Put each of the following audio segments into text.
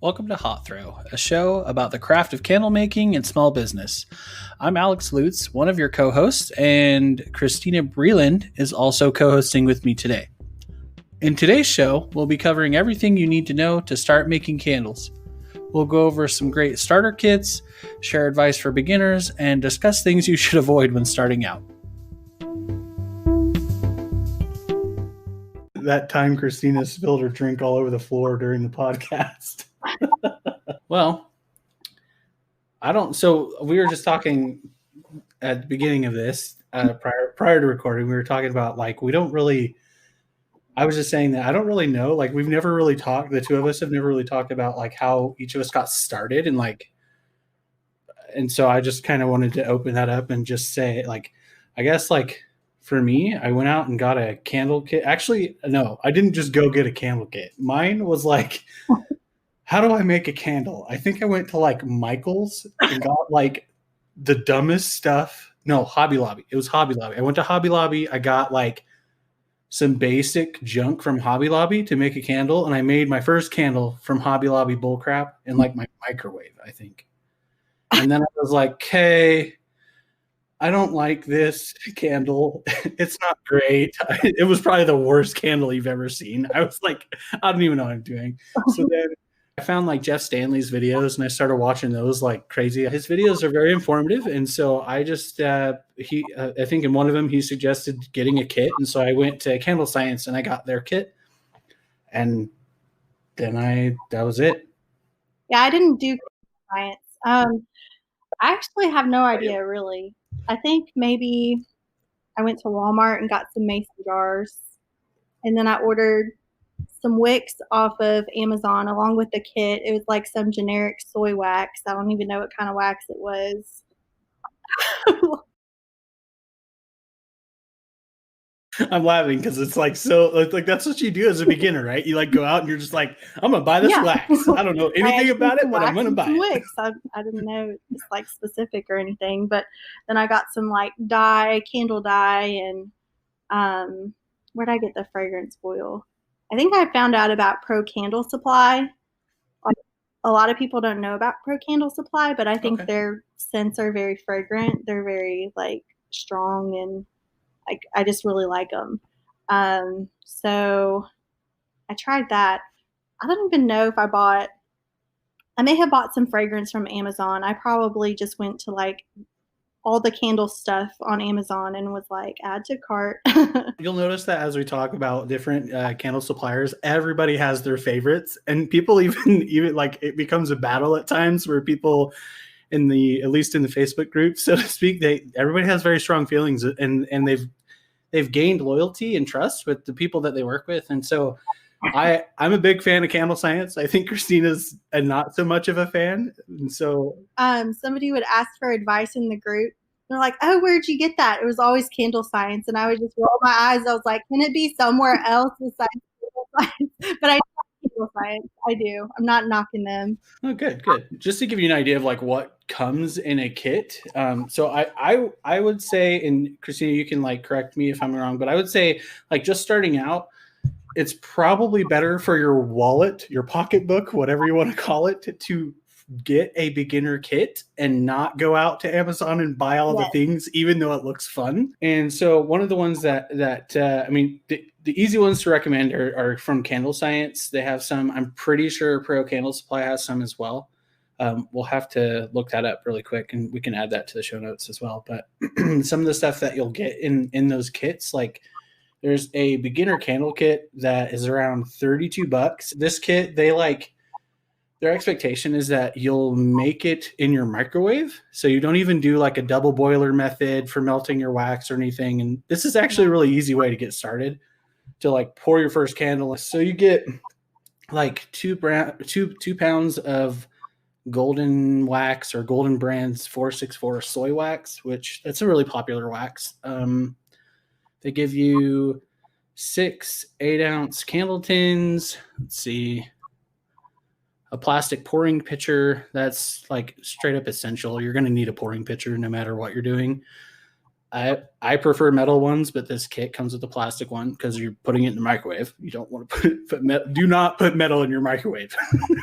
Welcome to Hot Throw, a show about the craft of candle making and small business. I'm Alex Lutz, one of your co-hosts, and Kristina Breland is also co-hosting with me today. In today's show, we'll be covering everything you need to know to start making candles. We'll go over some great starter kits, share advice for beginners, and discuss things you should avoid when starting out. That time Kristina spilled her drink all over the floor during the podcast. Well, so we were just talking at the beginning of this, prior to recording, we were talking about I was just saying that I don't really know, we've never really talked, the two of us have never really talked about how each of us got started and so I just kind of wanted to open that up and just say, I guess for me, I went out and got a candle kit. Actually, no, I didn't just go get a candle kit. Mine was how do I make a candle? I think I went to Michael's and got the dumbest stuff. No, Hobby Lobby. It was Hobby Lobby. I went to Hobby Lobby. I got some basic junk from Hobby Lobby to make a candle. And I made my first candle from Hobby Lobby bullcrap in my microwave, I think. And then I was like, okay, I don't like this candle. It's not great. It was probably the worst candle you've ever seen. I was like, I don't even know what I'm doing. So then I found Jeff Stanley's videos and I started watching those like crazy. His videos are very informative. And so I just, I think in one of them, he suggested getting a kit. And so I went to Candle Science and I got their kit. And then that was it. Yeah, I didn't do science. I actually have no idea, really. I think maybe I went to Walmart and got some mason jars. And then I ordered some wicks off of Amazon along with the kit. It was some generic soy wax. I don't even know what kind of wax it was. I'm laughing because it's that's what you do as a beginner, right? You go out and you're just I'm gonna buy this wax. I don't know anything about it, but I'm gonna buy it. Wicks. I didn't know it's specific or anything, but then I got some dye, candle dye, and where'd I get the fragrance oil? I think I found out about Pro Candle Supply. A lot of people don't know about Pro Candle Supply, but I think their scents are very fragrant. They're very strong, and I just really like them. So I tried that. I don't even know if I may have bought some fragrance from Amazon. I probably just went to all the candle stuff on Amazon and was add to cart. You'll notice that as we talk about different candle suppliers, everybody has their favorites, and people even it becomes a battle at times where people at least in the Facebook group, so to speak, everybody has very strong feelings, and they've gained loyalty and trust with the people that they work with. And so I'm a big fan of Candle Science. I think Kristina's not so much of a fan. And so somebody would ask for advice in the group. They're like, oh, where'd you get that? It was always Candle Science. And I would just roll my eyes. I was like, can it be somewhere else besides Candle Science? But I like Candle Science. I do. I'm not knocking them. Oh, good. Just to give you an idea of what comes in a kit. So I would say, and Kristina, you can correct me if I'm wrong, but I would say just starting out, it's probably better for your wallet, your pocketbook, whatever you want to call it, to get a beginner kit and not go out to Amazon and buy all the things, even though it looks fun. And so one of the ones that the easy ones to recommend are from Candle Science. They have some. I'm pretty sure Pro Candle Supply has some as well. We'll have to look that up really quick, and we can add that to the show notes as well. But some of the stuff that you'll get in those kits, there's a beginner candle kit that is around $32. This kit, their expectation is that you'll make it in your microwave. So you don't even do a double boiler method for melting your wax or anything. And this is actually a really easy way to get started to pour your first candle. So you get 2 pounds of golden wax or Golden Brand's 464 soy wax, which that's a really popular wax. They give you 6 8-ounce candle tins. Let's see. A plastic pouring pitcher. That's straight up essential. You're going to need a pouring pitcher no matter what you're doing. I prefer metal ones, but this kit comes with a plastic one because you're putting it in the microwave. You don't want to do not put metal in your microwave.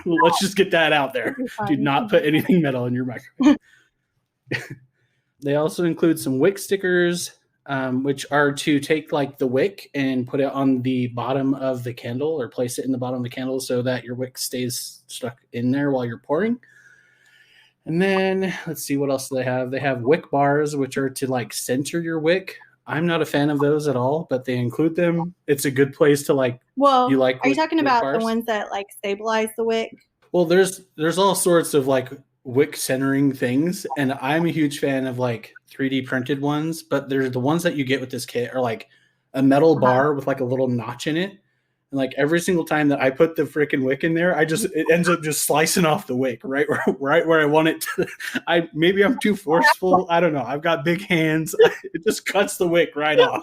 Let's just get that out there. Do not put anything metal in your microwave. They also include some wick stickers, which are to take like the wick and put it on the bottom of the candle or place it in the bottom of the candle so that your wick stays stuck in there while you're pouring. And then let's see, what else do they have? They have wick bars, which are to like center your wick. I'm not a fan of those at all, but they include them. It's a good place to like. Well, are you talking about bars? The ones that like stabilize the wick? Well, there's all sorts of like wick centering things, and I'm a huge fan of like 3D printed ones, but there's the ones that you get with this kit are like a metal bar with like a little notch in it. And like every single time that I put the freaking wick in there, it ends up just slicing off the wick right where I want it to. Maybe I'm too forceful. I don't know. I've got big hands. It just cuts the wick right off.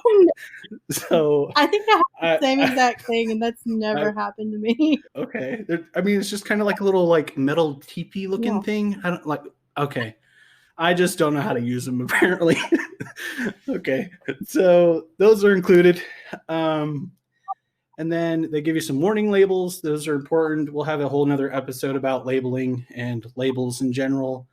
So I think I have the same exact thing, and that's never happened to me. Okay. I mean, it's just kind of like a little like metal teepee looking thing. I don't like. Okay. I just don't know how to use them apparently. Okay. So those are included. And then they give you some warning labels. Those are important. We'll have a whole nother episode about labeling and labels in general.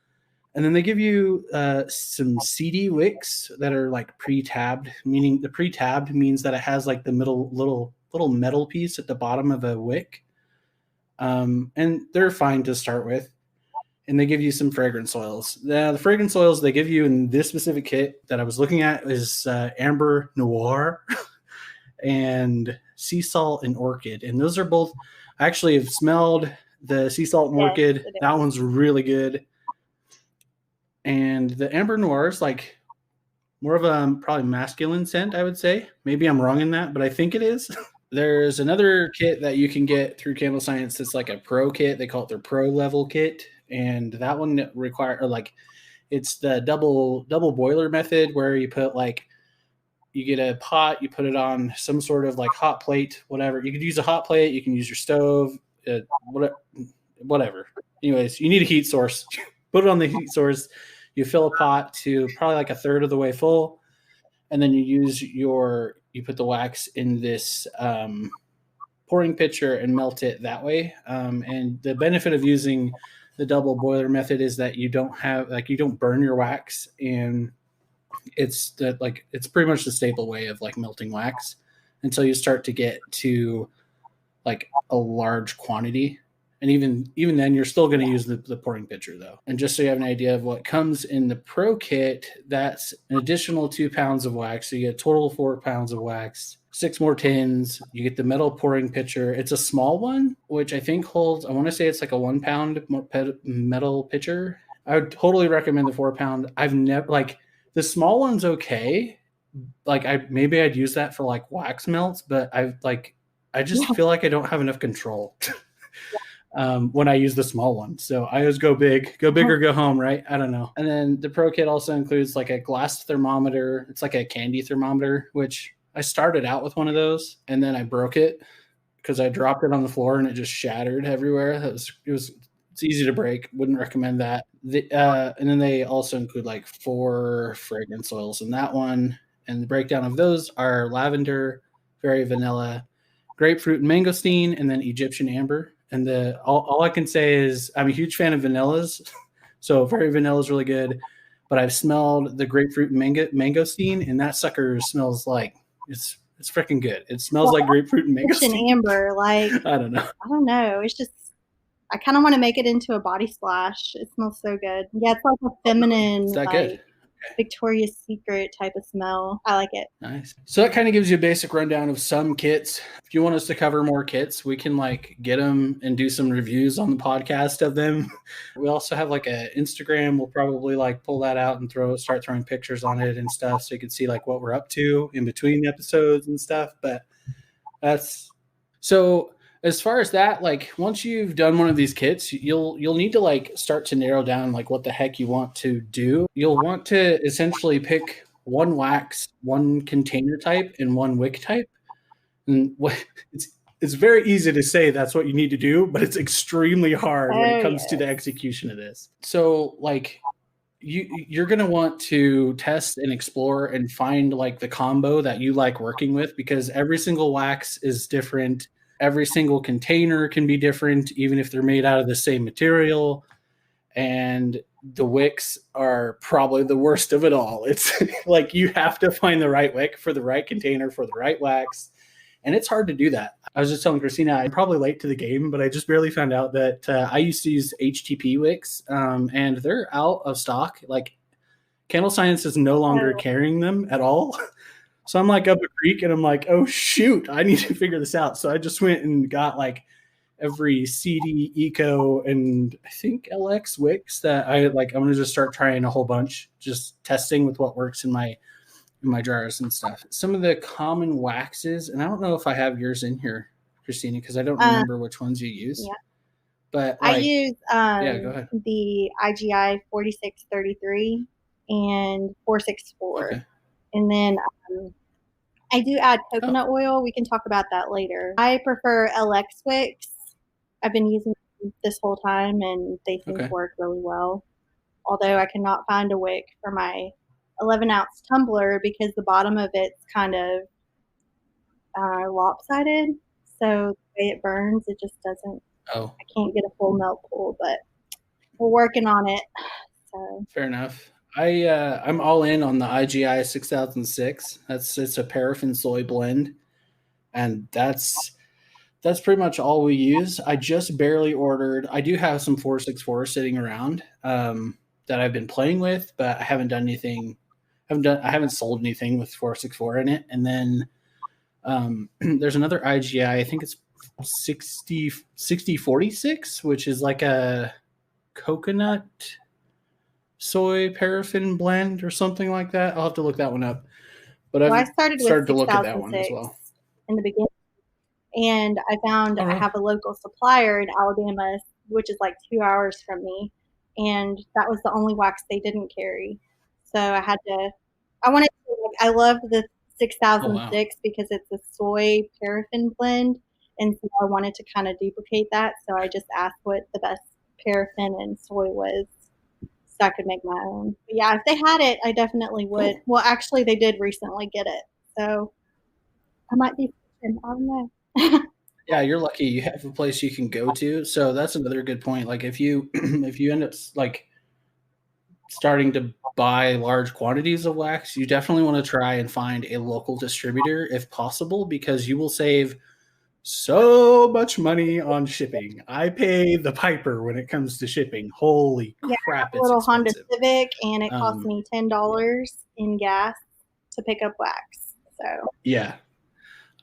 And then they give you some CD wicks that are like pre-tabbed, meaning the pre-tabbed means that it has like the little metal piece at the bottom of a wick. And they're fine to start with. And they give you some fragrance oils. Now, the fragrance oils they give you in this specific kit that I was looking at is Amber Noir and Sea Salt and Orchid. And those are both, I actually have smelled the Sea Salt and Orchid. That one's really good. And the Amber Noir is like more of a probably masculine scent, I would say. Maybe I'm wrong in that, but I think it is. There's another kit that you can get through Candle Science that's like a pro kit. They call it their pro level kit. And that one it's the double boiler method where you put like, you get a pot, you put it on some sort of like hot plate, whatever. You could use a hot plate. You can use your stove, whatever. Anyways, you need a heat source. Put it on the heat source. You fill a pot to probably like a third of the way full. And then you put the wax in this pouring pitcher and melt it that way. And the benefit of using the double boiler method is that you don't burn your wax, and it's pretty much the staple way of like melting wax until you start to get to like a large quantity. And even then you're still going to use the pouring pitcher though. And just so you have an idea of what comes in the pro kit, that's an additional 2 pounds of wax. So you get a total of 4 pounds of wax, 6 more tins. You get the metal pouring pitcher. It's a small one, which I think holds, I want to say it's like a 1 pound metal pitcher. I would totally recommend the 4 pound. I've never like, the small one's okay. Like I'd use that for like wax melts, but I just feel like I don't have enough control when I use the small one. So I always go big or go home, right? I don't know. And then the Pro Kit also includes like a glass thermometer. It's like a candy thermometer, which I started out with one of those and then I broke it because I dropped it on the floor and it just shattered everywhere. It's easy to break. Wouldn't recommend that. And then they also include like 4 fragrance oils in that one. And the breakdown of those are lavender, fairy vanilla, grapefruit and mangosteen, and then Egyptian amber. And all I can say is I'm a huge fan of vanillas. So fairy vanilla is really good. But I've smelled the grapefruit and mangosteen, and that sucker smells like it's freaking good. It smells like grapefruit and mangosteen. Egyptian amber, like I don't know. It's just I kind of want to make it into a body splash. It smells so good. Yeah, it's like a feminine, it's that like good. Victoria's Secret type of smell. I like it. Nice. So that kind of gives you a basic rundown of some kits. If you want us to cover more kits, we can like get them and do some reviews on the podcast of them. We also have like an Instagram. We'll probably like pull that out and start throwing pictures on it and stuff, so you can see like what we're up to in between the episodes and stuff. But that's so. As far as that, like once you've done one of these kits, you'll need to like start to narrow down like what the heck you want to do. You'll want to essentially pick one wax, one container type, and one wick type. And it's very easy to say that's what you need to do, but it's extremely hard when it comes to the execution of this. So like you're going to want to test and explore and find like the combo that you like working with, because every single wax is different. Every single container can be different, even if they're made out of the same material. And the wicks are probably the worst of it all. It's like you have to find the right wick for the right container for the right wax. And it's hard to do that. I was just telling Kristina, I'm probably late to the game, but I just barely found out that I used to use HTP wicks, and they're out of stock. Like Candle Science is no longer carrying them at all. So I'm like up a creek and I'm like, oh shoot, I need to figure this out. So I just went and got like every CD, Eco, and I think LX wicks that I'm going to just start trying a whole bunch, just testing with what works in my jars and stuff. Some of the common waxes, and I don't know if I have yours in here, Kristina, because I don't remember which ones you use. Yeah. But I use go ahead. the IGI 4633 and 464. Okay. And then I do add coconut oil. We can talk about that later. I prefer LX wicks. I've been using them this whole time, and they seem to work really well. Although I cannot find a wick for my 11-ounce tumbler because the bottom of it's kind of lopsided. So the way it burns, it just doesn't. I can't get a full melt pool, but we're working on it. So fair enough. I'm all in on the IGI 6006. It's a paraffin soy blend, and that's pretty much all we use. I just barely ordered. I do have some 464 sitting around that I've been playing with, but I haven't done anything. I haven't sold anything with 464 in it. And then there's another IGI. I think it's 6046, which is like a coconut soy paraffin blend or something like that. I'll have to look that one up. But I started to look at that one as well in the beginning. And I found I have a local supplier in Alabama, which is like 2 hours from me. And that was the only wax they didn't carry. So I loved the 6006 because it's a soy paraffin blend. And so I wanted to kind of duplicate that. So I just asked what the best paraffin and soy was so I could make my own. But yeah, if they had it, I definitely would. Cool. Well, actually, they did recently get it. So I might be, I don't know. Yeah, you're lucky you have a place you can go to. So that's another good point. Like if you end up like starting to buy large quantities of wax, you definitely want to try and find a local distributor if possible, because you will save so much money on shipping. I pay the piper when it comes to shipping. Holy crap, it's a little expensive. Honda Civic, and it cost me $10 in gas to pick up wax. So yeah.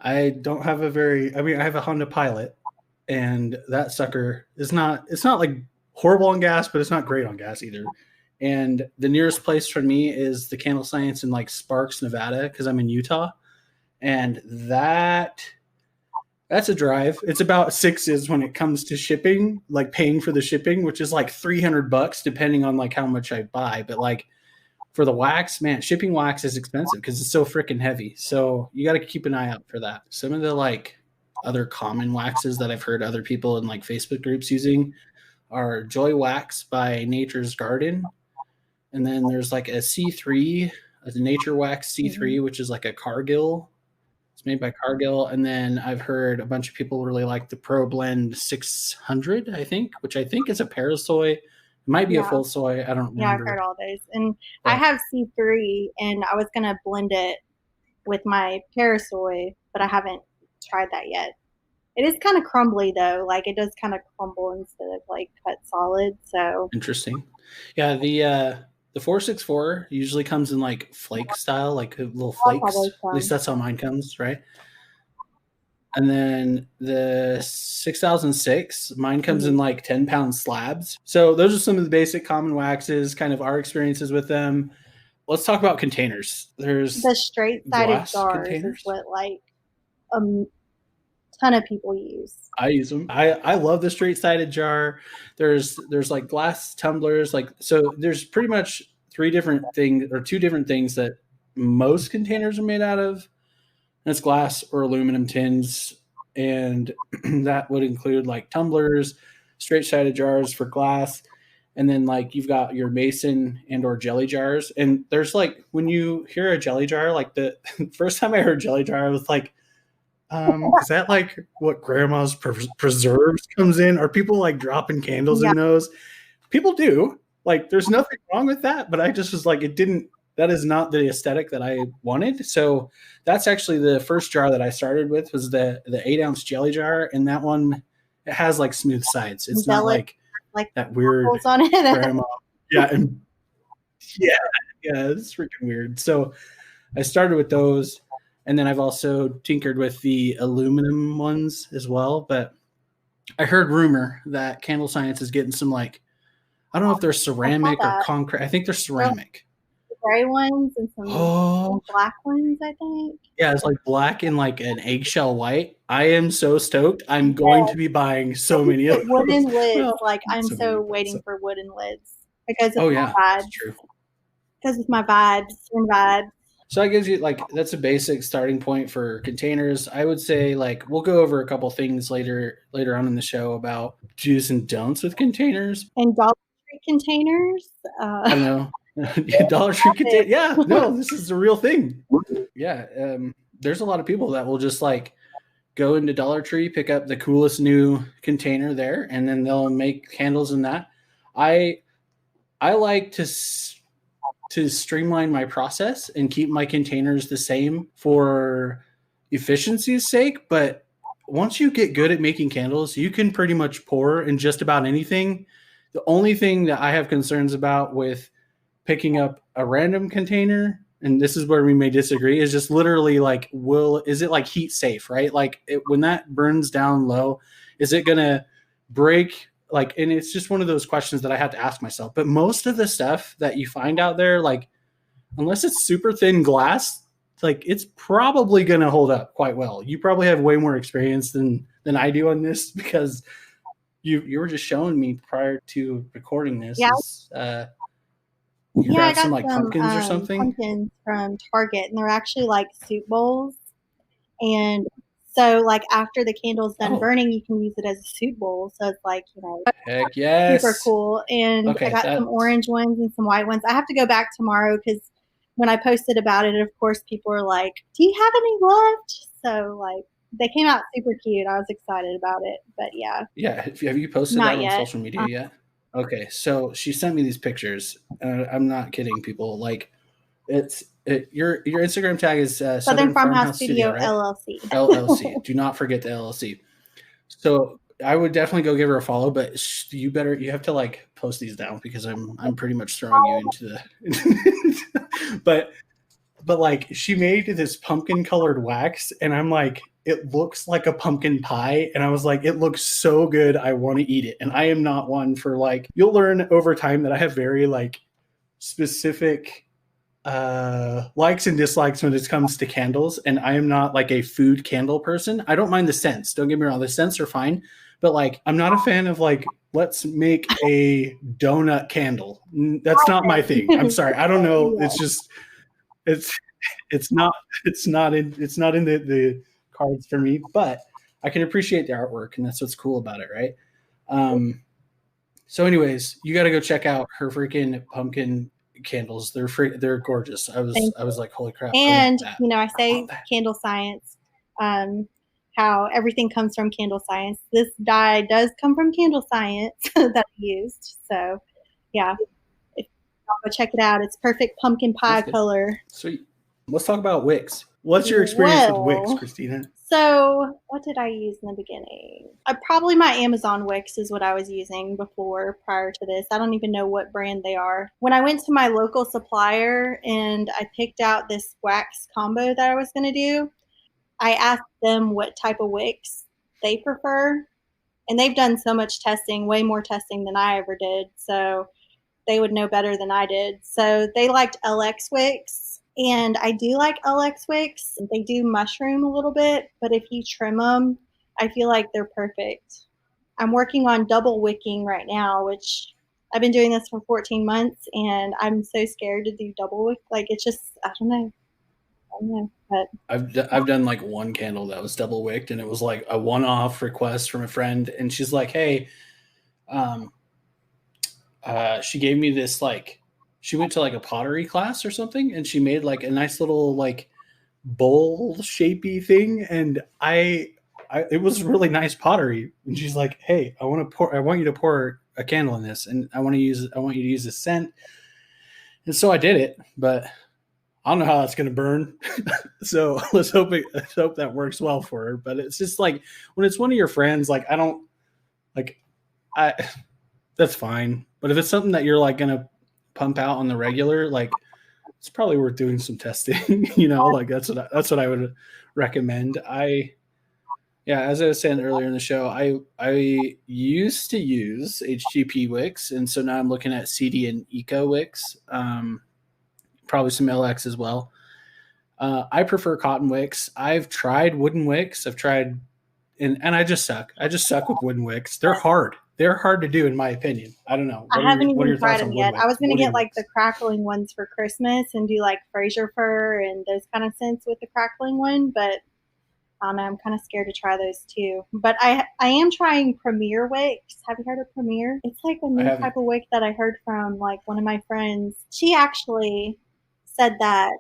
I don't have I have a Honda Pilot, and that sucker it's not like horrible on gas, but it's not great on gas either. And the nearest place for me is the Candle Science in like Sparks, Nevada, because I'm in Utah. And that's a drive. It's about $6 when it comes to shipping, like paying for the shipping, which is like $300 depending on like how much I buy. But like for the wax, man, shipping wax is expensive because it's so freaking heavy. So you got to keep an eye out for that. Some of the like other common waxes that I've heard other people in like Facebook groups using are Joy Wax by Nature's Garden. And then there's like a C3, a Nature Wax C3, which is like a Cargill. It's made by Cargill. And then I've heard a bunch of people really like the Pro Blend 600, I think, which I think is a Parasoy. It might be a full soy. I don't remember. Yeah, I've heard all those. And I have C3, and I was going to blend it with my Parasoy, but I haven't tried that yet. It is kind of crumbly, though. Like, it does kind of crumble instead of, like, cut solid. So interesting. Yeah, the 464 usually comes in, like, flake style, like little flakes. At least that's how mine comes, right? And then the 6006, mine comes in like 10-pound slabs. So those are some of the basic common waxes, kind of our experiences with them. Let's talk about containers. There's the straight-sided jars is what like a ton of people use. I use them. I love the straight-sided jar. There's like glass tumblers. Like, so there's pretty much two different things that most containers are made out of. It's glass or aluminum tins, and that would include like tumblers, straight-sided jars for glass, And then like you've got your mason and or jelly jars. And there's like when you hear a jelly jar, like the first time I heard jelly jar, I was like, is that like what grandma's preserves comes in? Are people like dropping candles Yeah. in those? People do. Like, there's nothing wrong with that, but I just was like, it didn't. That is not the aesthetic that I wanted. So that's actually the first jar that I started with was the 8-ounce jelly jar, and that one it has like smooth sides. It's not like that weird on it. grandma. Yeah, and yeah, it's freaking weird. So I started with those, and then I've also tinkered with the aluminum ones as well. But I heard rumor that Candle Science is getting some like I don't know if they're ceramic or concrete. I think they're ceramic. The gray ones and some black ones, I think. Yeah, it's like black and like an eggshell white. I am so stoked. I'm going to be buying so many of those. Wooden lids. Like I'm so waiting for wooden lids because of my vibes. That's true. Because of my vibes and vibes. So that gives you like that's a basic starting point for containers. I would say like we'll go over a couple things later on in the show about do's and don'ts with containers and Dollar Tree containers. I don't know. Dollar Tree container. Yeah, no, this is a real thing. Yeah, there's a lot of people that will just like go into Dollar Tree, pick up the coolest new container there, and then they'll make candles in that. I like to streamline my process and keep my containers the same for efficiency's sake. But once you get good at making candles, you can pretty much pour in just about anything. The only thing that I have concerns about with picking up a random container, and this is where we may disagree, is just literally like, is it like heat safe, right? Like when that burns down low, is it going to break? Like, and it's just one of those questions that I have to ask myself. But most of the stuff that you find out there, like, unless it's super thin glass, like it's probably going to hold up quite well. You probably have way more experience than I do on this because you were just showing me prior to recording this. Yeah. You got some like pumpkins or something? Pumpkins from Target, and they're actually like soup bowls. And so, like, after the candle's done burning, you can use it as a soup bowl. So it's like, heck yes, super cool. And I got some orange ones and some white ones. I have to go back tomorrow because when I posted about it, of course, people were like, "Do you have any left?" So like, they came out super cute. I was excited about it. But yeah. Yeah. Have you posted that on social media yet? Okay, so she sent me these pictures. I'm not kidding, people. Like, your Instagram tag is Southern Farmhouse Studio, right? LLC. LLC. Do not forget the LLC. So I would definitely go give her a follow, but you have to like post these down because I'm pretty much throwing you into the. but like she made this pumpkin colored wax, and I'm like, it looks like a pumpkin pie, and I was like, it looks so good, I want to eat it. And I am not one for like, you'll learn over time that I have very like specific likes and dislikes when it comes to candles, and I am not like a food candle person. I don't mind the scents, don't get me wrong, the scents are fine, but like I'm not a fan of like, let's make a donut candle. That's not my thing. I'm sorry, I don't know. It's just it's not in the cards for me, but I can appreciate the artwork, and that's what's cool about it, right? So anyways, you got to go check out her freaking pumpkin candles. They're gorgeous. I was like, holy crap. And I say Candle Science, how everything comes from Candle Science. This dye does come from Candle Science that I used. So yeah, go check it out. It's perfect pumpkin pie color. Sweet. Let's talk about wicks. What's your experience with wicks, Kristina? So what did I use in the beginning? Probably my Amazon wicks is what I was using prior to this. I don't even know what brand they are. When I went to my local supplier and I picked out this wax combo that I was going to do, I asked them what type of wicks they prefer. And they've done so much testing, way more testing than I ever did. So they would know better than I did. So they liked LX wicks. And I do like LX wicks. They do mushroom a little bit, but if you trim them, I feel like they're perfect. I'm working on double wicking right now, which I've been doing this for 14 months, and I'm so scared to do double wick. Like, it's just, I don't know. But I've done like one candle that was double wicked, and it was like a one-off request from a friend, and she's like, "Hey, she gave me this like, she went to like a pottery class or something, and she made like a nice little like bowl shapey thing, and it was really nice pottery. And she's like, "Hey, I want you to pour a candle in this, and I want you to use this scent." And so I did it, but I don't know how that's going to burn. So let's hope that works well for her. But it's just like when it's one of your friends, like I don't like I that's fine. But if it's something that you're like going to pump out on the regular, like it's probably worth doing some testing. Like that's what I would recommend. Yeah, as I was saying earlier in the show, I used to use HGP wicks, and so now I'm looking at CD and Eco wicks, probably some LX as well. I prefer cotton wicks. I've tried wooden wicks. I've tried, and I just suck. I just suck with wooden wicks. They're hard. They're hard to do, in my opinion. I don't know. I haven't even tried them yet. I was going to get like the crackling ones for Christmas and do like Fraser fir and those kind of scents with the crackling one, but I don't know. I'm kind of scared to try those too. But I am trying Premier wicks. Have you heard of Premier? It's like a new type of wick that I heard from like one of my friends. She actually said that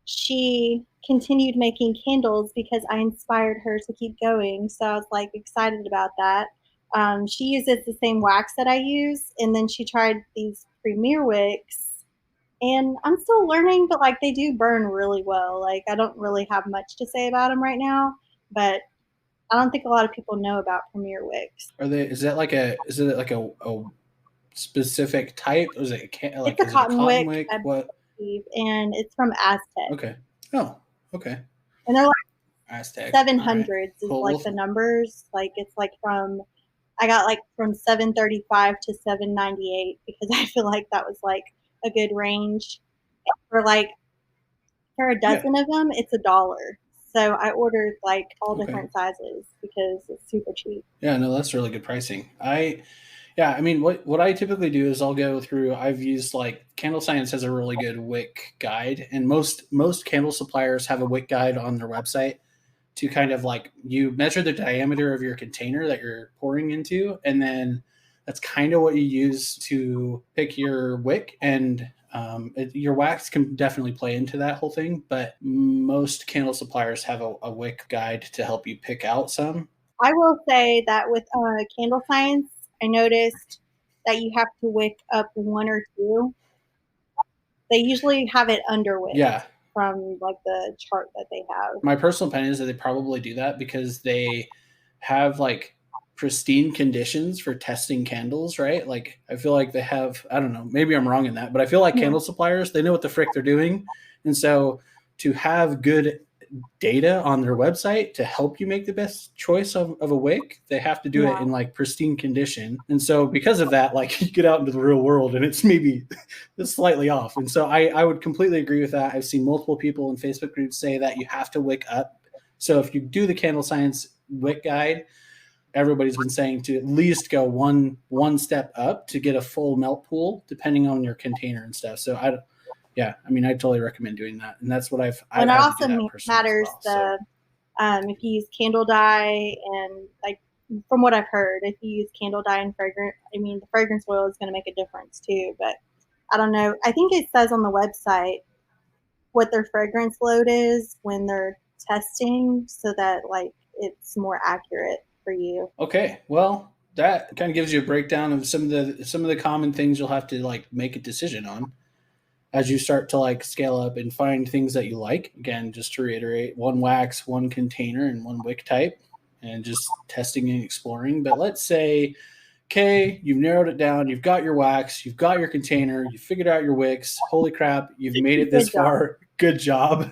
she continued making candles because I inspired her to keep going. So I was like excited about that. She uses the same wax that I use, and then she tried these Premier wicks. And I'm still learning, but like they do burn really well. Like I don't really have much to say about them right now, but I don't think a lot of people know about Premier wicks. Is it like a specific type? Or is it it's a cotton wick? What? And it's from Aztec. Okay. Oh, okay. And they're like Aztec 700s right. Is cool. Like the numbers. Like it's like I got like from 735 to 798 because I feel like that was like a good range. For a dozen of them, it's $1. So I ordered like all different sizes because it's super cheap. Yeah, no, that's really good pricing. I mean, what I typically do is I'll go through. I've used like Candle Science has a really good wick guide, and most candle suppliers have a wick guide on their website to kind of like you measure the diameter of your container that you're pouring into, and then that's kind of what you use to pick your wick. And your wax can definitely play into that whole thing, but most candle suppliers have a wick guide to help you pick out some. I will say that with Candle Science, I noticed that you have to wick up one or two. They usually have it underwick. Yeah. From like the chart that they have. My personal opinion is that they probably do that because they have like pristine conditions for testing candles, right? Like I feel like they have, I don't know, maybe I'm wrong in that, but I feel like candle suppliers, they know what the frick they're doing. And so to have good data on their website to help you make the best choice of a wick, they have to do it in like pristine condition. And so because of that, like you get out into the real world and it's maybe slightly off. And so I would completely agree with that. I've seen multiple people in Facebook groups say that you have to wick up. So if you do the Candle Science wick guide, everybody's been saying to at least go one step up to get a full melt pool, depending on your container and stuff. So I totally recommend doing that, and that's what I've. And it also matters if you use candle dye and like from what I've heard, if you use candle dye and fragrance, the fragrance oil is going to make a difference too. But I don't know. I think it says on the website what their fragrance load is when they're testing, so that like it's more accurate for you. Okay, well, that kind of gives you a breakdown of some of the common things you'll have to like make a decision on as you start to like scale up and find things that you like. Again, just to reiterate, one wax, one container, and one wick type, and just testing and exploring. But let's say, okay, you've narrowed it down, you've got your wax, you've got your container, you figured out your wicks. Holy crap, you've made it this far. Good job.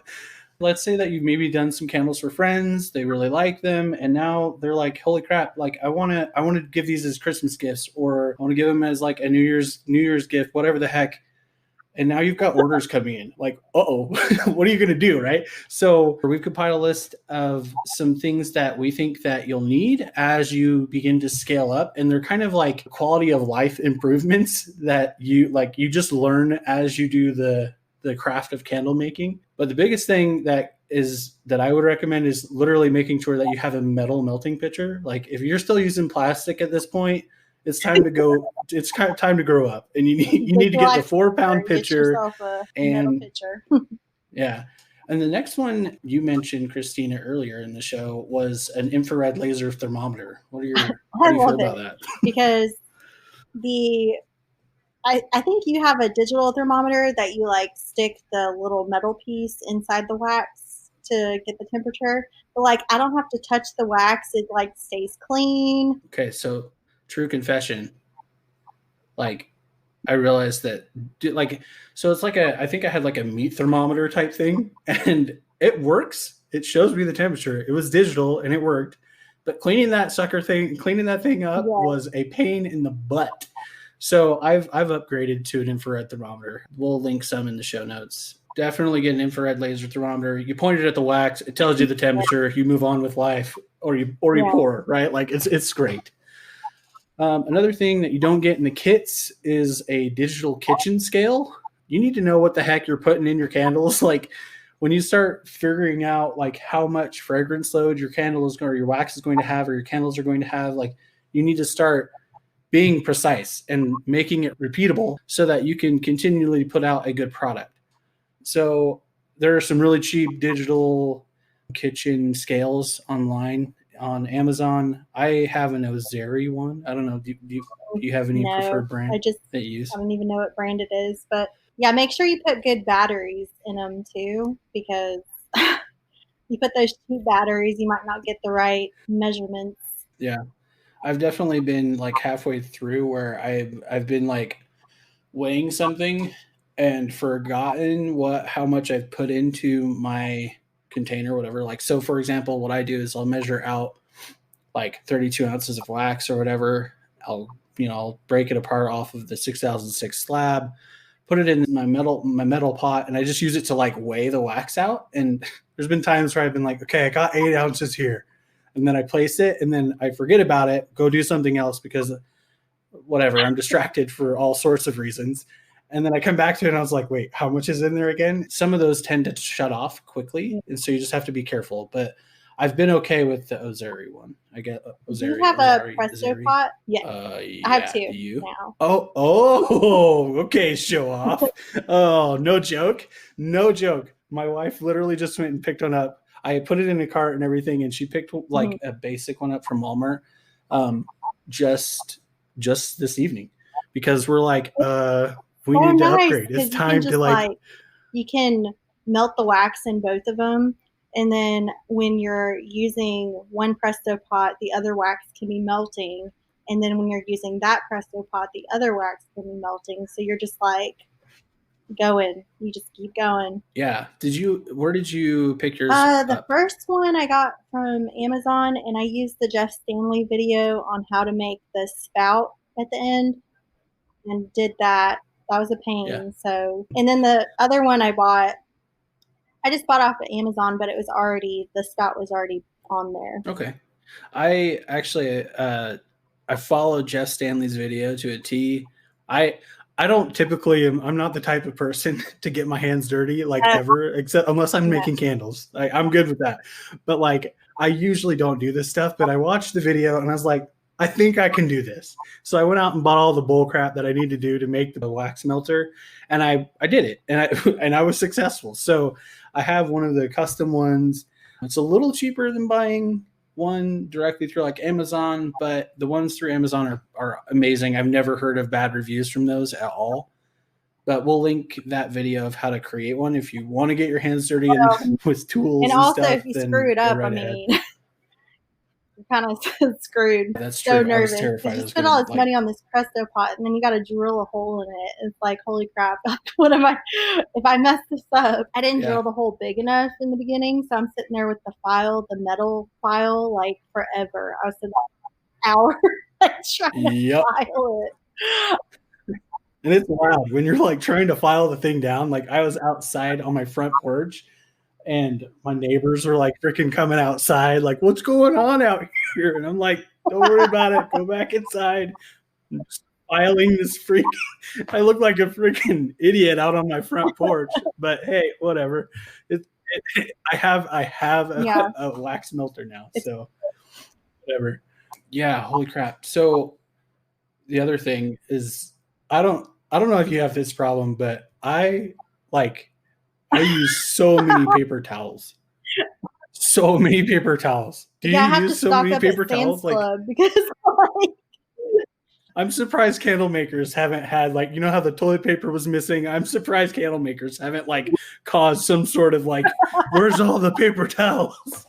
Let's say that you've maybe done some candles for friends, they really like them, and now they're like, holy crap, like I want to give these as Christmas gifts, or I want to give them as like a New Year's gift, whatever the heck. And now you've got orders coming in. Like, what are you going to do, right? So we've compiled a list of some things that we think that you'll need as you begin to scale up. And they're kind of like quality of life improvements that you just learn as you do the craft of candle making. But the biggest thing that I would recommend is literally making sure that you have a metal melting pitcher. Like if you're still using plastic at this point, It's time to go. It's kind of time to grow up, and you need to get the 4-pound pitcher. Get yourself a and metal pitcher. Yeah. And the next one you mentioned, Kristina, earlier in the show was an infrared laser thermometer. How do you feel about that? Because I think you have a digital thermometer that you like stick the little metal piece inside the wax to get the temperature. But like, I don't have to touch the wax. It like stays clean. Okay. So true confession. Like, I realized that so it's like I think I had like a meat thermometer type thing, and it works. It shows me the temperature. It was digital and it worked. But cleaning that thing up was a pain in the butt. So I've upgraded to an infrared thermometer. We'll link some in the show notes. Definitely get an infrared laser thermometer. You point it at the wax, it tells you the temperature. You move on with life, or you pour, right? Like it's great. Another thing that you don't get in the kits is a digital kitchen scale. You need to know what the heck you're putting in your candles. Like when you start figuring out like how much fragrance load your your wax is going to have, or your candles are going to have, like you need to start being precise and making it repeatable so that you can continually put out a good product. So there are some really cheap digital kitchen scales online on Amazon. I have an Ozeri one. I don't know. Do you have any preferred brand that you use? I don't even know what brand it is, but yeah, make sure you put good batteries in them too, because you put those cheap batteries, you might not get the right measurements. Yeah. I've definitely been like halfway through where I've been like weighing something and forgotten how much I've put into my container, whatever. Like, so for example, what I do is I'll measure out like 32 ounces of wax or whatever. I'll break it apart off of the 6006 slab, put it in my metal pot, and I just use it to like weigh the wax out. And there's been times where I've been like, okay, I got 8 ounces here. And then I place it and then I forget about it, go do something else because whatever, I'm distracted for all sorts of reasons. And then I come back to it and I was like, wait, how much is in there again? Some of those tend to shut off quickly. And so you just have to be careful. But I've been okay with the Ozeri one. I get Ozeri. Do you have a Presto pot? Yeah. I have two now. Oh, okay, show off. Oh, no joke. My wife literally just went and picked one up. I put it in a cart and everything, and she picked like a basic one up from Walmart just this evening because we're like, we need to upgrade. It's time to like you can melt the wax in both of them. And then when you're using one Presto pot, the other wax can be melting. And then when you're using that Presto pot, the other wax can be melting. So you're just like going. You just keep going. Yeah. Where did you pick yours The first one I got from Amazon, and I used the Jeff Stanley video on how to make the spout at the end and did that. That was a pain. Yeah. So, and then the other one I just bought off of Amazon, but the spout was already on there. Okay. I actually, I followed Jeff Stanley's video to a T. I don't typically, I'm not the type of person to get my hands dirty like ever, except unless I'm making candles. I'm good with that. But like, I usually don't do this stuff, but I watched the video and I was like, I think I can do this. So I went out and bought all the bull crap that I need to do to make the wax melter. And I did it and I was successful. So I have one of the custom ones. It's a little cheaper than buying one directly through like Amazon, but the ones through Amazon are amazing. I've never heard of bad reviews from those at all. But we'll link that video of how to create one if you want to get your hands dirty with tools. And also, if you screw it up, you're kind of screwed. That's true. So nervous. You spend all this money on this Presto pot, and then you got to drill a hole in it. It's like, holy crap! What am I? If I mess this up, I didn't drill the hole big enough in the beginning, so I'm sitting there with the metal file, like forever. I was sitting there hours trying to file it. And it's loud when you're like trying to file the thing down. Like I was outside on my front porch. And my neighbors were like freaking coming outside, like, what's going on out here? And I'm like, don't worry about it. Go back inside. I'm just filing this I look like a freaking idiot out on my front porch. But hey, whatever. I have a wax melter now. So whatever. Yeah, holy crap. So the other thing is I don't know if you have this problem, but I use so many paper towels. So many paper towels. Do Yeah, you I have to use so stock many up at paper Sam's towels? Like, Club because like, I'm surprised candle makers haven't had, like, you know how the toilet paper was missing? I'm surprised candle makers haven't like caused some sort of like, where's all the paper towels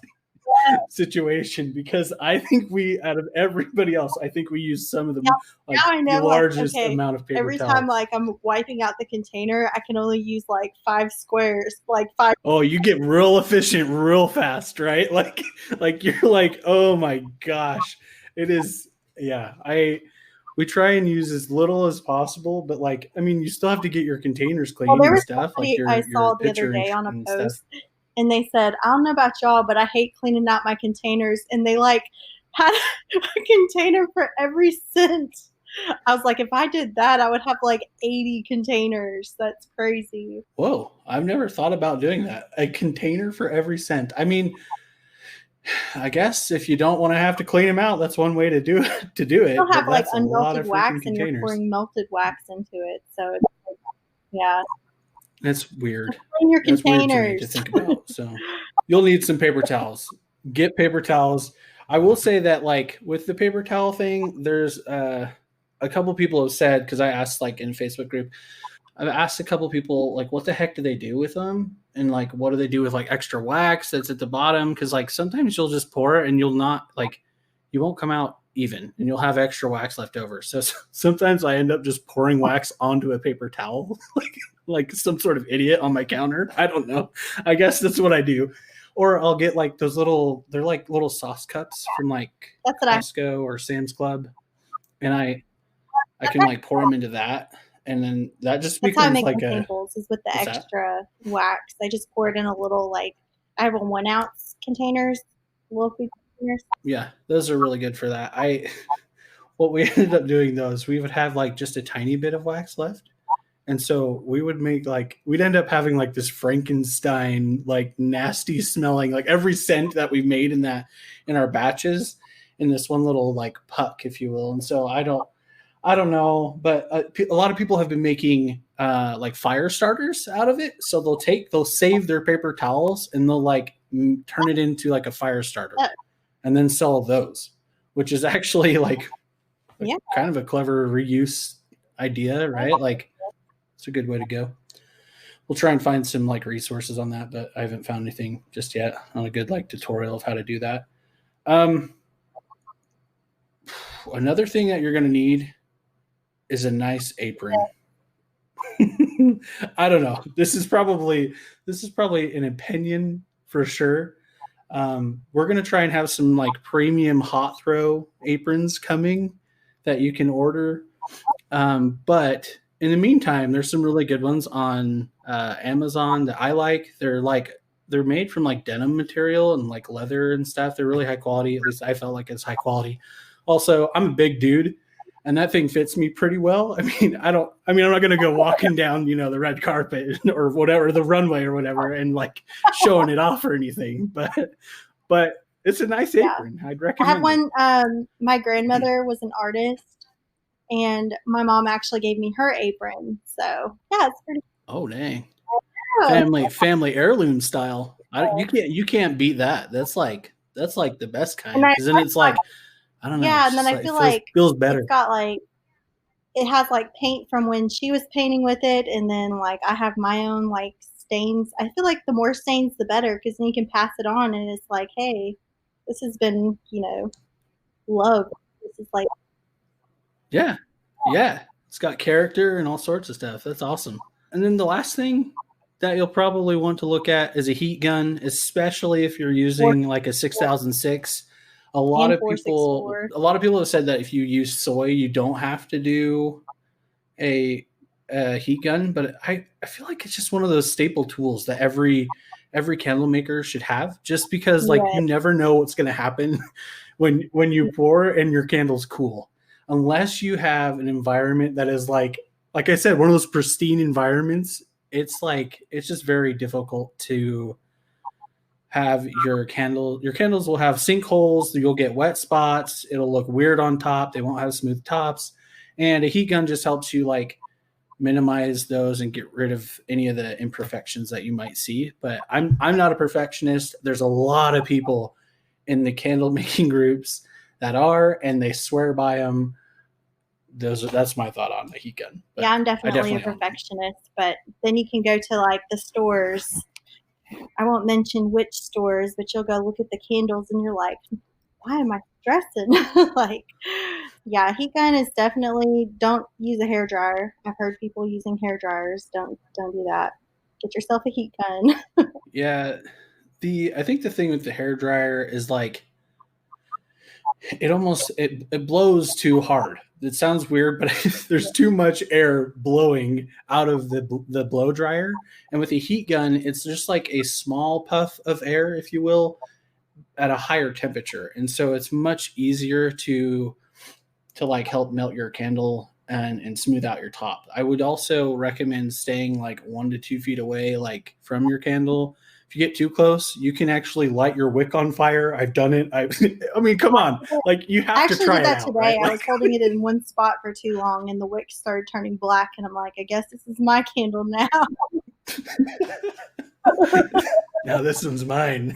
situation, because I think we, out of everybody else, I think we use some of now, the now like I the know, like, largest okay, amount of paper every time towels. like I'm wiping out the container, I can only use like 5 squares, like 5. Oh, you get real efficient real fast, right? Like you're like, oh my gosh. It is, yeah. I We try and use as little as possible, but like, I mean, you still have to get your containers Well, clean there and was stuff, like somebody I your saw the other pitcher day on a and stuff. post, and they said, I don't know about y'all, but I hate cleaning out my containers. And they like had a container for every scent. I was like, if I did that, I would have like 80 containers. That's crazy. Whoa, I've never thought about doing that. A container for every scent. I mean, I guess if you don't want to have to clean them out, that's one way to do it. To do You'll it, have but like that's a lot unmelted of freaking wax and you're containers. pouring melted wax into it. So it's like, yeah, That's weird. clean your That's weird to me to containers. think about. So you'll need some paper towels. Get paper towels. I will say that, like, with the paper towel thing, there's a couple people have said, because I asked like in Facebook group, I've asked a couple people like, what the heck do they do with them, and like, what do they do with like extra wax that's at the bottom? Because like sometimes you'll just pour it and you'll not like, you won't come out even, and you'll have extra wax left over. So sometimes I end up just pouring wax onto a paper towel, like some sort of idiot on my counter. I don't know. I guess that's what I do. Or I'll get like those little, they're like little sauce cups from like That's what I Costco or Sam's Club, and I can like pour them into that, and then that just That's how I becomes make like my a, samples is with the what's that? extra wax. I just pour it in a little like I have a 1 ounce containers, little food containers. Yeah, those are really good for that. What we ended up doing though is we would have like just a tiny bit of wax left. And so we would make like, we'd end up having like this Frankenstein, like nasty smelling, like every scent that we made in our batches in this one little like puck, if you will. And so I don't know, but a lot of people have been making like fire starters out of it. So they'll save their paper towels and they'll like turn it into like a fire starter and then sell those, which is actually like Yeah. kind of a clever reuse idea, right? Like, it's a good way to go. We'll try and find some like resources on that, but I haven't found anything just yet on a good like tutorial of how to do that. Another thing that you're going to need is a nice apron. I don't know. This is probably an opinion for sure. We're going to try and have some like premium hot throw aprons coming that you can order. But in the meantime, there's some really good ones on Amazon that I like. They're made from like denim material and like leather and stuff. They're really high quality. At least I felt like it's high quality. Also, I'm a big dude, and that thing fits me pretty well. I'm not going to go walking down, the red carpet or whatever, the runway or whatever, and like showing it off or anything. But it's a nice apron. I'd I recommend have one. My grandmother was an artist, and my mom actually gave me her apron. So yeah, it's pretty. Oh dang. Cool. Family heirloom style. You can't beat that. That's like the best kind, And because then it's like, I don't know. yeah, It's and then just I like, it feel like feels better. it's got like it has like paint from when she was painting with it, and then like I have my own like stains. I feel like the more stains, the better, because then you can pass it on, and it's like, hey, this has been loved. This is like Yeah. Yeah. It's got character and all sorts of stuff. That's awesome. And then the last thing that you'll probably want to look at is a heat gun, especially if you're using like a 6006. A lot and of people 464. have said that if you use soy, you don't have to do a heat gun, but I feel like it's just one of those staple tools that every candle maker should have, just because like Yeah. you never know what's going to happen when you pour and your candle's cool, unless you have an environment that is like I said, one of those pristine environments. It's just very difficult to have your candles will have sinkholes, you'll get wet spots, it'll look weird on top, they won't have smooth tops. And a heat gun just helps you like minimize those and get rid of any of the imperfections that you might see. But I'm not a perfectionist. There's a lot of people in the candle making groups that are, and they swear by them. That's my thought on the heat gun. But yeah, I'm definitely a perfectionist, but then you can go to like the stores. I won't mention which stores, but you'll go look at the candles and you're like, why am I stressing? Like, yeah, heat gun is definitely, don't use a hair dryer. I've heard people using hair dryers. Don't do that. Get yourself a heat gun. Yeah. I think the thing with the hair dryer is like, it blows too hard. It sounds weird, but there's too much air blowing out of the blow dryer. And with a heat gun, it's just like a small puff of air, if you will, at a higher temperature. And so it's much easier to like help melt your candle and smooth out your top. I would also recommend staying like 1 to 2 feet away, like from your candle. If you get too close, you can actually light your wick on fire. I've done it. I mean, come on. Like, you have to try it out. I actually did that today. Right? I was holding it in one spot for too long, and the wick started turning black, and I'm like, I guess this is my candle now. Now this one's mine.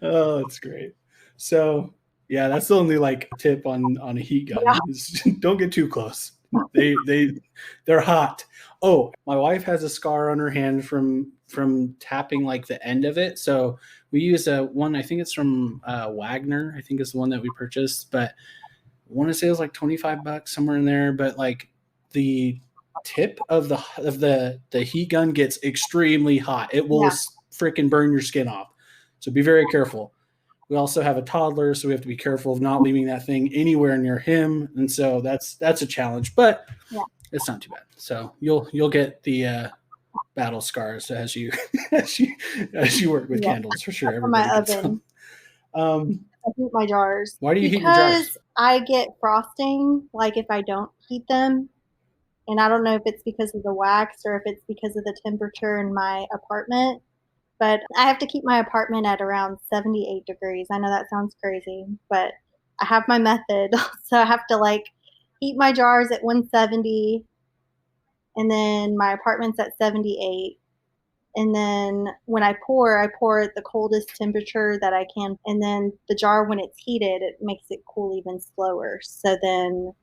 Oh, it's great. So, yeah, that's the only like tip on a heat gun. Yeah. Don't get too close. They're hot. Oh, my wife has a scar on her hand from tapping like the end of it. So we use one, I think it's from Wagner. I think it's the one that we purchased, but I want to say it was like $25 somewhere in there. But like the tip of the heat gun gets extremely hot. It will freaking burn your skin off. So be very careful. We also have a toddler, so we have to be careful of not leaving that thing anywhere near him. And so that's a challenge, but it's not too bad. So you'll get the battle scars as you work with candles for sure. For my oven. I heat my jars. Why do you heat your jars? Because I get frosting, like if I don't heat them. And I don't know if it's because of the wax or if it's because of the temperature in my apartment. But I have to keep my apartment at around 78 degrees. I know that sounds crazy, but I have my method. So I have to like heat my jars at 170, and then my apartment's at 78. And then when I pour at the coldest temperature that I can. And then the jar, when it's heated, it makes it cool even slower. So then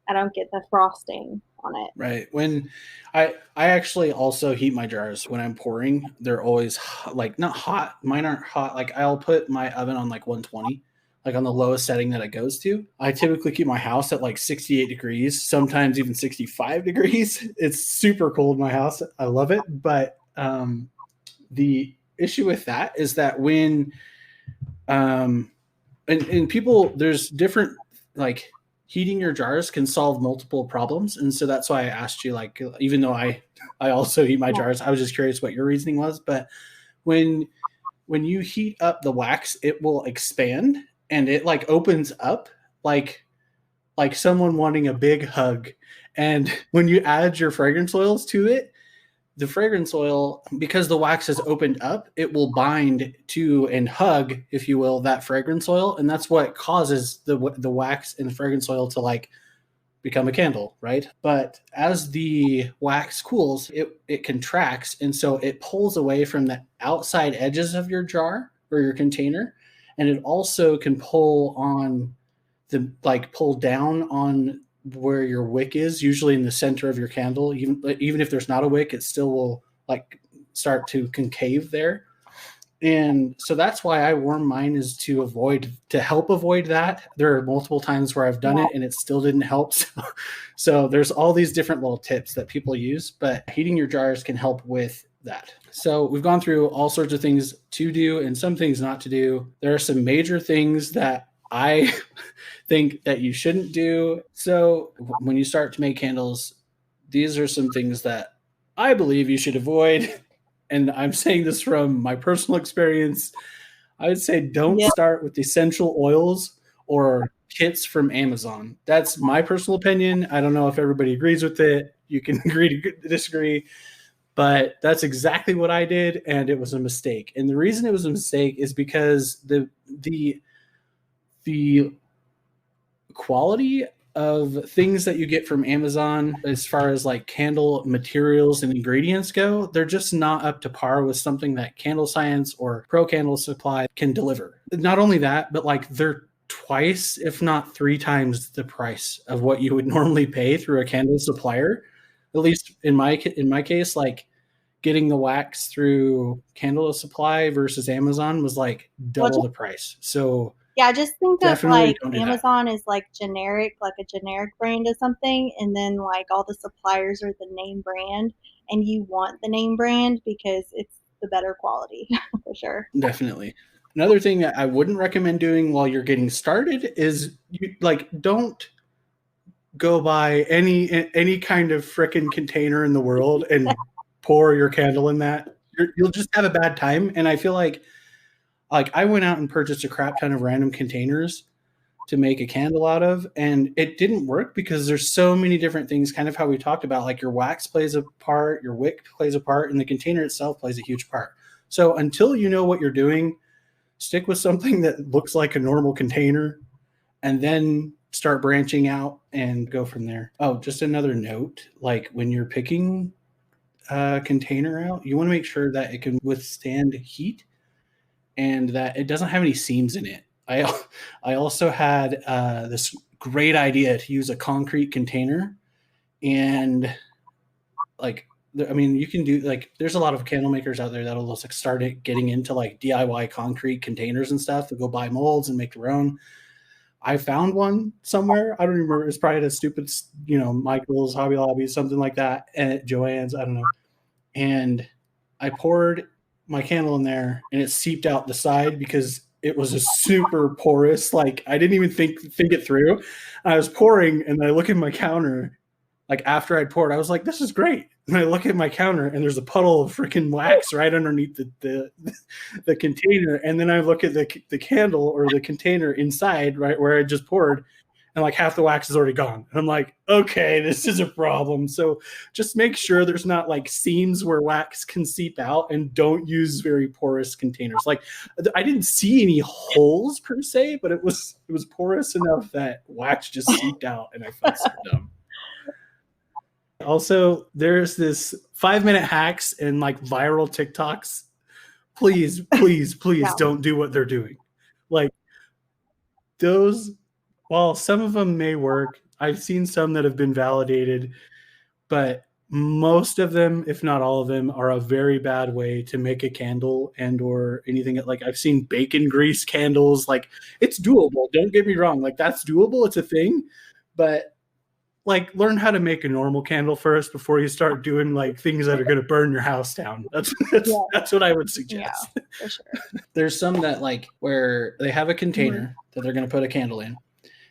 I don't get the frosting on it. Right. When I actually also heat my jars when I'm pouring. They're always like not hot. Mine aren't hot. Like I'll put my oven on like 120, like on the lowest setting that it goes to. I typically keep my house at like 68 degrees, sometimes even 65 degrees. It's super cold in my house. I love it. But the issue with that is that when and people, there's different like heating your jars can solve multiple problems. And so that's why I asked you, like, even though I also heat my jars, I was just curious what your reasoning was. But when you heat up the wax, it will expand and it like opens up like someone wanting a big hug. And when you add your fragrance oils to it, the fragrance oil, because the wax has opened up, it will bind to and hug, if you will, that fragrance oil. And that's what causes the wax and the fragrance oil to like become a candle, right? But as the wax cools, it contracts. And so it pulls away from the outside edges of your jar or your container. And it also can pull down on where your wick is, usually in the center of your candle. Even if there's not a wick, it still will like start to concave there. And so that's why I warm mine, is to help avoid that. There are multiple times where I've done it and it still didn't help. So there's all these different little tips that people use, but heating your jars can help with that. So we've gone through all sorts of things to do and some things not to do. There are some major things that I think that you shouldn't do. So when you start to make candles, these are some things that I believe you should avoid. And I'm saying this from my personal experience. I would say don't start with essential oils or kits from Amazon. That's my personal opinion. I don't know if everybody agrees with it. You can agree to disagree. But that's exactly what I did, and it was a mistake. And the reason it was a mistake is because the quality of things that you get from Amazon as far as like candle materials and ingredients go, they're just not up to par with something that Candle Science or Pro Candle Supply can deliver. Not only that, but like they're twice, if not three times the price of what you would normally pay through a candle supplier. At least in my case, like getting the wax through Candle Supply versus Amazon was like double the price. So yeah, I just think of definitely like don't do Amazon is like generic, like a generic brand of something, and then like all the suppliers are the name brand, and you want the name brand because it's the better quality for sure. Definitely. Another thing that I wouldn't recommend doing while you're getting started is you, like, don't go buy any kind of frickin' container in the world and pour your candle in that. You'll just have a bad time. And I feel like I went out and purchased a crap ton of random containers to make a candle out of, and it didn't work because there's so many different things, kind of how we talked about, like your wax plays a part, your wick plays a part, and the container itself plays a huge part. So until you know what you're doing, stick with something that looks like a normal container and then start branching out and go from there. Oh, just another note, like when you're picking a container out, you want to make sure that it can withstand heat and that it doesn't have any seams in it. I also had this great idea to use a concrete container, and like, I mean, you can do like, there's a lot of candle makers out there that'll just like start getting into like DIY concrete containers and stuff. They'll go buy molds and make their own. I found one somewhere. I don't remember. It's probably a stupid, Michael's, Hobby Lobby, something like that, at Joann's. I don't know. And I poured my candle in there, and it seeped out the side because it was a super porous. Like I didn't even think it through. I was pouring, and I look at my counter. Like after I'd poured, I was like, "This is great." And I look at my counter, and there's a puddle of freaking wax right underneath the container. And then I look at the candle or the container inside, right where I just poured, and like half the wax is already gone. And I'm like, okay, this is a problem. So just make sure there's not like seams where wax can seep out, and don't use very porous containers. Like I didn't see any holes per se, but it was porous enough that wax just seeped out, and I felt so dumb. Also, there's this 5-minute hacks and like viral TikToks. Please yeah. Don't do what they're doing. Like those, while some of them may work, I've seen some that have been validated, but most of them, if not all of them, are a very bad way to make a candle and or anything. Like I've seen bacon grease candles. Like it's doable. Don't get me wrong. Like that's doable. It's a thing, but like learn how to make a normal candle first before you start doing like things that are going to burn your house down. That's what I would suggest. Yeah, for sure. There's some that like where they have a container that they're going to put a candle in.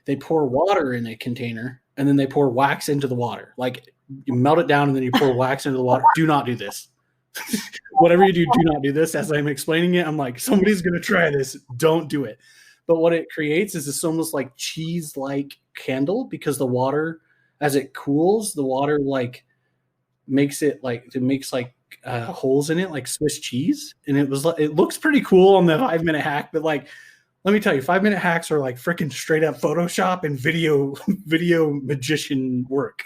They pour water in a container, and then they pour wax into the water. Like you melt it down and then you pour wax into the water. Do not do this. Whatever you do not do this. As I'm explaining it, I'm like, somebody's going to try this. Don't do it. But what it creates is this almost like cheese-like candle, because the water, as it cools, the water like makes holes in it like Swiss cheese. And it looks pretty cool on the 5-minute hack, but like, let me tell you, 5-minute hacks are like freaking straight up Photoshop and video magician work.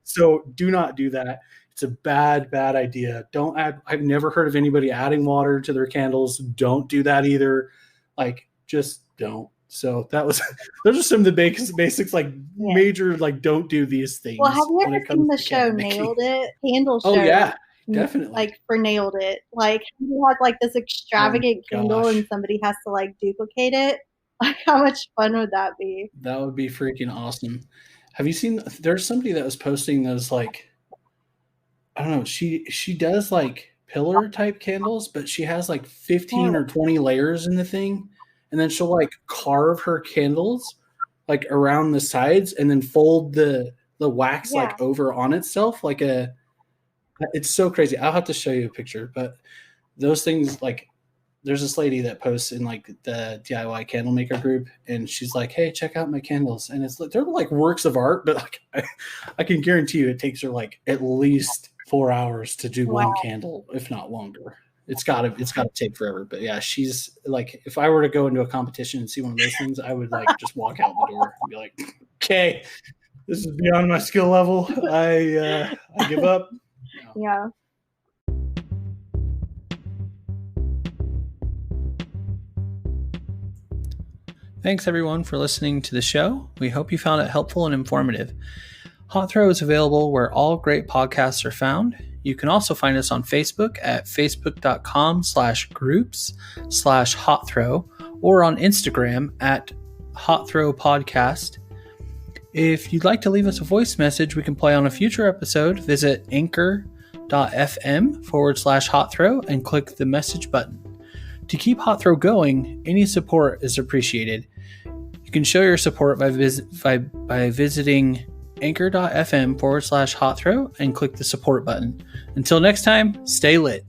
So do not do that. It's a bad idea. Don't add. I've never heard of anybody adding water to their candles. Don't do that either. Like, just don't. So those are some of the basics, like major, like don't do these things. Well, have you ever seen the show Nailed It? Candle show. Oh yeah, definitely. Like for Nailed It, like you have like this extravagant candle and somebody has to like duplicate it. Like how much fun would that be? That would be freaking awesome. Have you seen? There's somebody that was posting those like, I don't know. She does like pillar type candles, but she has like 15 or 20 layers in the thing. And then she'll like carve her candles like around the sides and then fold the wax like over on itself like it's so crazy. I'll have to show you a picture, but those things, like there's this lady that posts in like the DIY candle maker group, and she's like, hey, check out my candles. And they're like works of art, but like I can guarantee you it takes her like at least 4 hours to do one candle, if not longer. It's gotta take forever. But yeah, she's like, if I were to go into a competition and see one of those things, I would like just walk out the door and be like, okay, this is beyond my skill level. I give up. No. Yeah. Thanks everyone for listening to the show. We hope you found it helpful and informative. Hot Throw is available where all great podcasts are found. You can also find us on Facebook at facebook.com/groups/hotthrow or on Instagram at Hot Throw Podcast. If you'd like to leave us a voice message we can play on a future episode, visit anchor.fm/Hot Throw and click the message button. To keep Hot Throw going, any support is appreciated. You can show your support by visiting anchor.fm/Hot Throw and click the support button. Until next time, stay lit.